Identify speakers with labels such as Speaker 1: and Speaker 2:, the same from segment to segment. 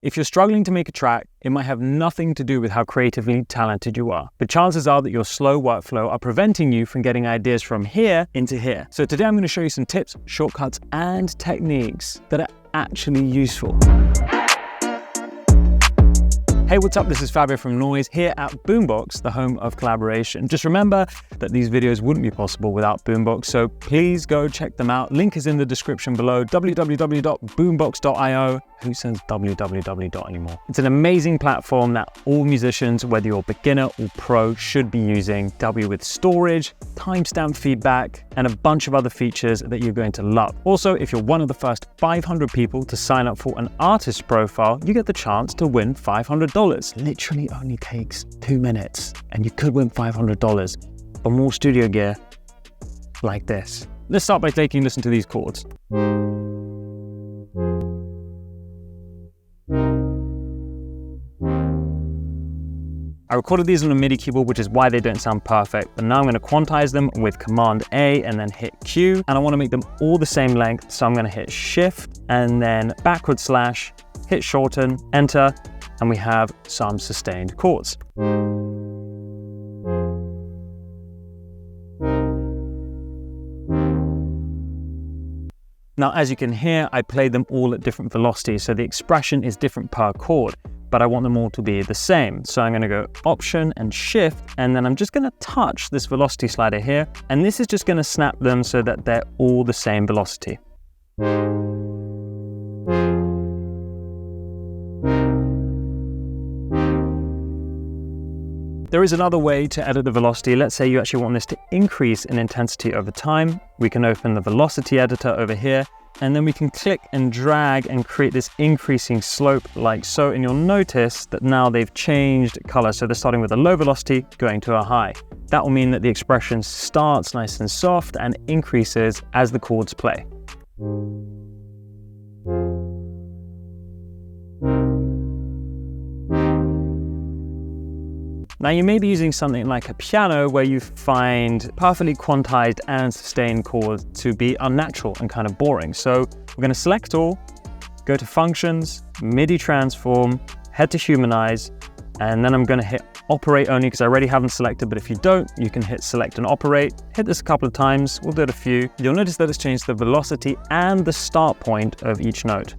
Speaker 1: If you're struggling to make a track, it might have nothing to do with how creatively talented you are. But chances are that your slow workflow are preventing you from getting ideas from here into here. So today I'm going to show you some tips, shortcuts, and techniques that are actually useful. Hey, what's up? This is Fabio from Noize here at Boombox, the home of collaboration. Just remember that these videos wouldn't be possible without Boombox, so please go check them out. Link is in the description below, www.boombox.io. Who says www anymore? It's an amazing platform that all musicians, whether you're beginner or pro, should be using. W with storage, timestamp feedback, and a bunch of other features that you're going to love. Also, if you're one of the first 500 people to sign up for an artist profile, you get the chance to win $500. Literally only takes 2 minutes, and you could win $500 for more studio gear like this. Let's start by taking a listen to these chords. I recorded these on a MIDI keyboard, which is why they don't sound perfect, but now I'm going to quantize them with Command A and then hit Q, and I want to make them all the same length, so I'm going to hit Shift and then backward slash, hit shorten, enter, and we have some sustained chords. Now, as you can hear, I played them all at different velocities, so the expression is different per chord, but I want them all to be the same. So I'm gonna go Option and Shift, and then I'm just gonna touch this velocity slider here, and this is just gonna snap them so that they're all the same velocity. There is another way to edit the velocity. Let's say you actually want this to increase in intensity over time. We can open the velocity editor over here, and then we can click and drag and create this increasing slope like so, and you'll notice that now they've changed color. So they're starting with a low velocity, going to a high. That will mean that the expression starts nice and soft and increases as the chords play. Now you may be using something like a piano where you find perfectly quantized and sustained chords to be unnatural and kind of boring. So we're going to select all, go to Functions, MIDI Transform, head to Humanize, and then I'm going to hit Operate only because I already haven't selected, but if you don't, you can hit Select and Operate. Hit this a couple of times, we'll do it a few. You'll notice that it's changed the velocity and the start point of each note.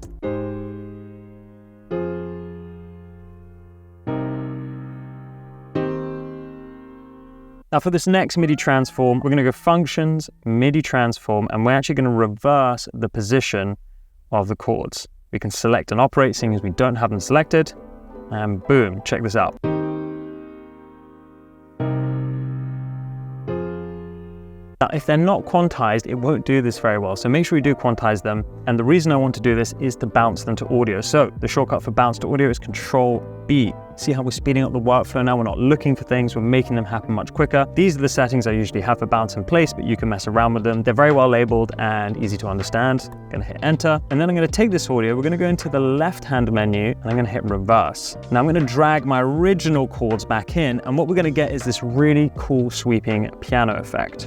Speaker 1: Now for this next MIDI transform, we're going to go Functions, MIDI Transform, and we're actually going to reverse the position of the chords. We can select and operate, seeing as we don't have them selected, and boom, check this out. Now, if they're not quantized, it won't do this very well, so make sure you do quantize them. And the reason I want to do this is to bounce them to audio. So the shortcut for bounce to audio is Control B. See how we're speeding up the workflow now? We're not looking for things, we're making them happen much quicker. These are the settings I usually have for bounce in place, but you can mess around with them. They're very well labeled and easy to understand. I'm gonna hit Enter, and then I'm gonna take this audio, we're gonna go into the left-hand menu, and I'm gonna hit Reverse. Now I'm gonna drag my original chords back in, and what we're gonna get is this really cool sweeping piano effect.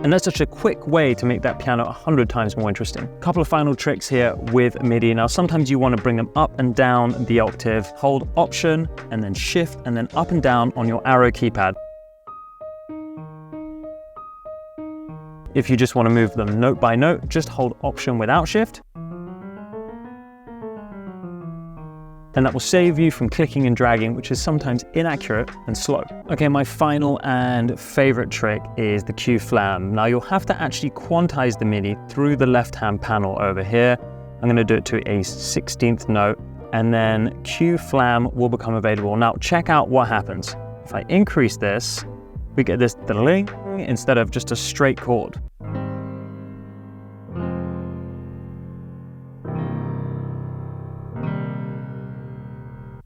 Speaker 1: And that's such a quick way to make that piano 100 times more interesting. A couple of final tricks here with MIDI. Now, sometimes you want to bring them up and down the octave. Hold Option and then Shift and then up and down on your arrow keypad. If you just want to move them note by note, just hold Option without Shift. And that will save you from clicking and dragging, which is sometimes inaccurate and slow. Okay, my final and favorite trick is the Q flam. Now you'll have to actually quantize the MIDI through the left-hand panel over here. I'm gonna do it to a 16th note, and then Q flam will become available. Now check out what happens. If I increase this, we get this ding instead of just a straight chord.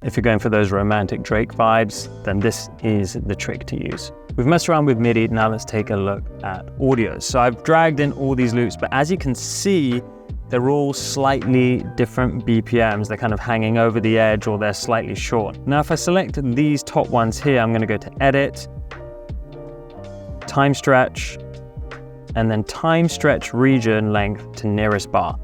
Speaker 1: If you're going for those romantic Drake vibes, then this is the trick to use. We've messed around with MIDI, now let's take a look at audio. So I've dragged in all these loops, but as you can see, they're all slightly different BPMs. They're kind of hanging over the edge or they're slightly short. Now, if I select these top ones here, I'm gonna go to Edit, Time Stretch, and then time stretch region length to nearest bar.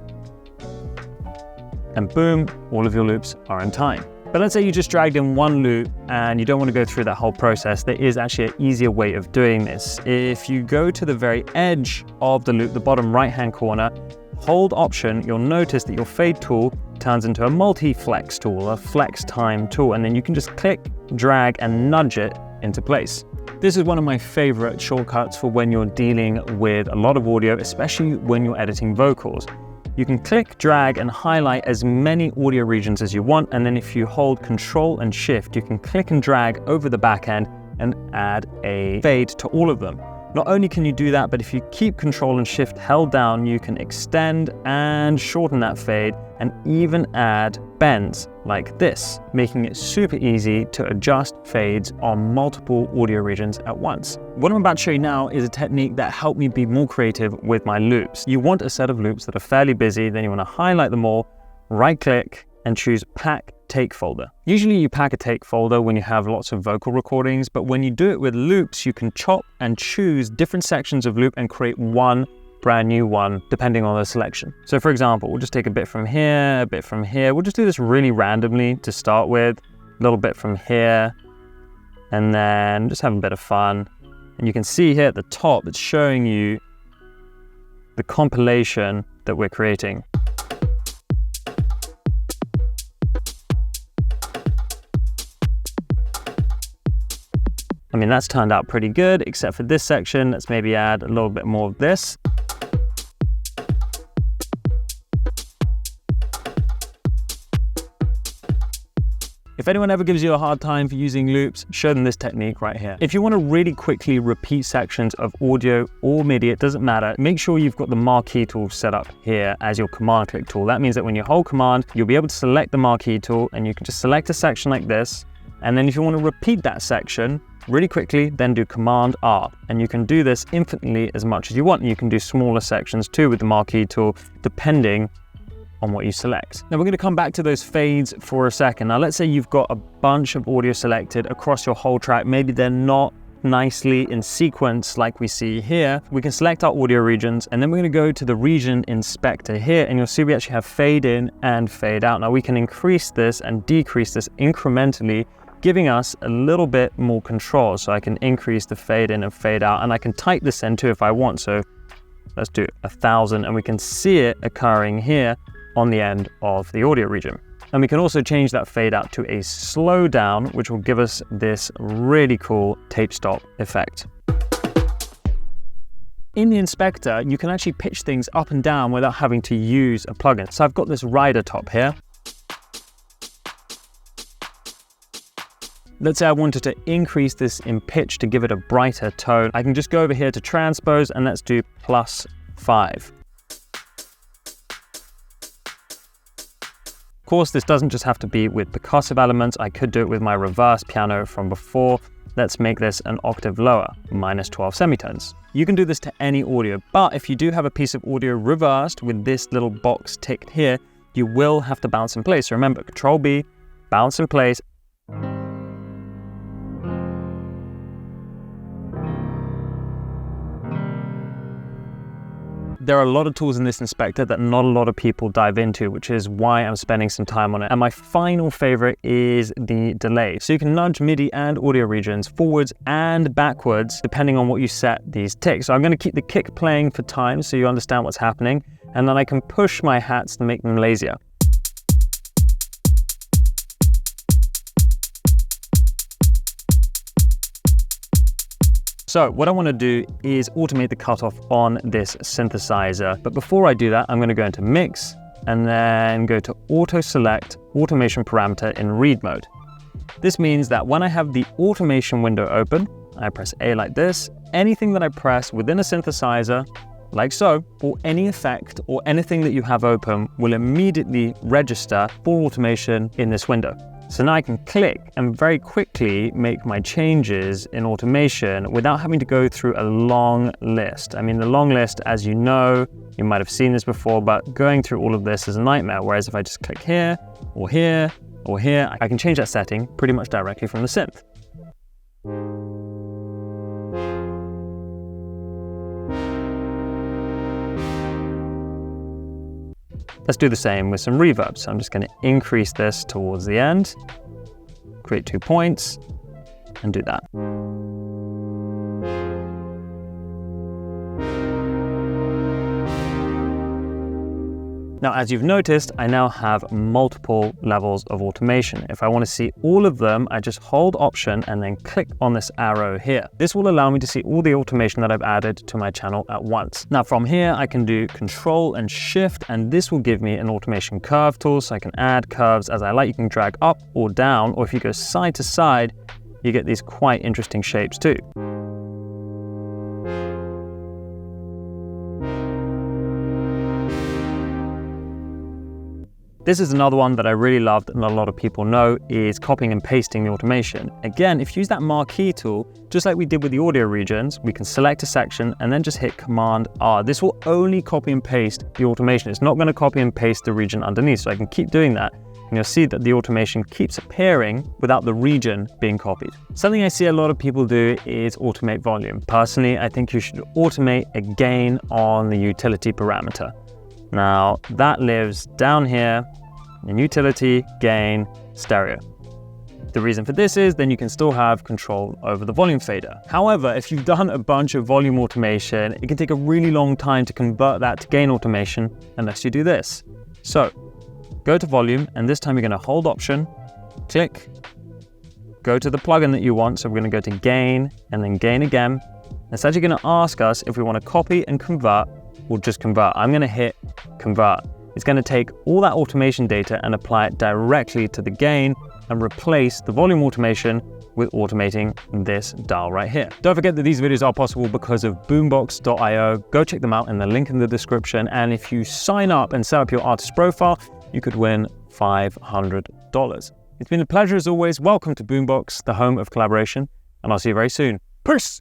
Speaker 1: And boom, all of your loops are in time. But let's say you just dragged in one loop and you don't want to go through that whole process. There is actually an easier way of doing this. If you go to the very edge of the loop, the bottom right-hand corner, hold Option, you'll notice that your fade tool turns into a multi-flex tool, a flex time tool, and then you can just click, drag, and nudge it into place. This is one of my favorite shortcuts for when you're dealing with a lot of audio, especially when you're editing vocals. You can click, drag, and highlight as many audio regions as you want, and then if you hold Control and Shift, you can click and drag over the back end and add a fade to all of them. Not only can you do that, but if you keep Control and Shift held down, you can extend and shorten that fade and even add bends like this, making it super easy to adjust fades on multiple audio regions at once. What I'm about to show you now is a technique that helped me be more creative with my loops. You want a set of loops that are fairly busy, then you want to highlight them all, right click, and choose Pack Take Folder. Usually you pack a take folder when you have lots of vocal recordings, but when you do it with loops, you can chop and choose different sections of loop and create one brand new one depending on the selection. So for example, we'll just take a bit from here, a bit from here. We'll just do this really randomly to start with, a little bit from here, and then just have a bit of fun. And you can see here at the top, it's showing you the compilation that we're creating. I mean, that's turned out pretty good, except for this section. Let's maybe add a little bit more of this. If anyone ever gives you a hard time for using loops, show them this technique right here. If you want to really quickly repeat sections of audio or MIDI, it doesn't matter. Make sure you've got the marquee tool set up here as your command click tool. That means that when you hold command, you'll be able to select the marquee tool and you can just select a section like this. And then if you want to repeat that section really quickly, then do Command R. And you can do this infinitely as much as you want. You can do smaller sections too with the marquee tool, depending on what you select. Now we're going to come back to those fades for a second. Now let's say you've got a bunch of audio selected across your whole track. Maybe they're not nicely in sequence like we see here. We can select our audio regions and then we're going to go to the region inspector here and you'll see we actually have fade in and fade out. Now we can increase this and decrease this incrementally, giving us a little bit more control. So I can increase the fade in and fade out, and I can type this in too if I want. So let's do 1000 and we can see it occurring here on the end of the audio region. And we can also change that fade out to a slowdown, which will give us this really cool tape stop effect. In the inspector, you can actually pitch things up and down without having to use a plugin. So I've got this rider top here. Let's say I wanted to increase this in pitch to give it a brighter tone. I can just go over here to transpose and let's do +5. Of course, this doesn't just have to be with percussive elements. I could do it with my reverse piano from before. Let's make this an octave lower, -12 semitones. You can do this to any audio, but if you do have a piece of audio reversed with this little box ticked here, you will have to bounce in place. So remember, Control B, bounce in place. There are a lot of tools in this inspector that not a lot of people dive into, which is why I'm spending some time on it. And my final favorite is the delay. So you can nudge MIDI and audio regions forwards and backwards, depending on what you set these ticks. So I'm going to keep the kick playing for time so you understand what's happening. And then I can push my hats to make them lazier. So what I want to do is automate the cutoff on this synthesizer. But before I do that, I'm going to go into Mix and then go to Auto Select Automation Parameter in Read Mode. This means that when I have the automation window open, I press A like this, anything that I press within a synthesizer, like so, or any effect or anything that you have open will immediately register for automation in this window. So now I can click and very quickly make my changes in automation without having to go through a long list. I mean, the long list, as you know, you might have seen this before, but going through all of this is a nightmare. Whereas if I just click here, or here, or here, I can change that setting pretty much directly from the synth. Let's do the same with some reverb. So I'm just going to increase this towards the end, create 2 points, and do that. Now, as you've noticed, I now have multiple levels of automation. If I want to see all of them, I just hold Option and then click on this arrow here. This will allow me to see all the automation that I've added to my channel at once. Now, from here, I can do Control and Shift, and this will give me an automation curve tool, so I can add curves as I like. You can drag up or down, or if you go side to side, you get these quite interesting shapes too. This is another one that I really loved and a lot of people know is copying and pasting the automation. Again, if you use that marquee tool, just like we did with the audio regions, we can select a section and then just hit Command R. This will only copy and paste the automation. It's not going to copy and paste the region underneath, so I can keep doing that. And you'll see that the automation keeps appearing without the region being copied. Something I see a lot of people do is automate volume. Personally, I think you should automate a gain on the utility parameter. Now, that lives down here in utility, gain, stereo. The reason for this is then you can still have control over the volume fader. However, if you've done a bunch of volume automation, it can take a really long time to convert that to gain automation unless you do this. So, go to volume, and this time you're going to hold Option, click, go to the plugin that you want. So we're going to go to gain and then gain again. It's actually going to ask us if we want to copy and convert or just convert. I'm going to hit convert. It's going to take all that automation data and apply it directly to the gain and replace the volume automation with automating this dial right here. Don't forget that these videos are possible because of Boombox.io. Go check them out in the link in the description. And if you sign up and set up your artist profile, you could win $500. It's been a pleasure as always. Welcome to Boombox, the home of collaboration, and I'll see you very soon. Peace!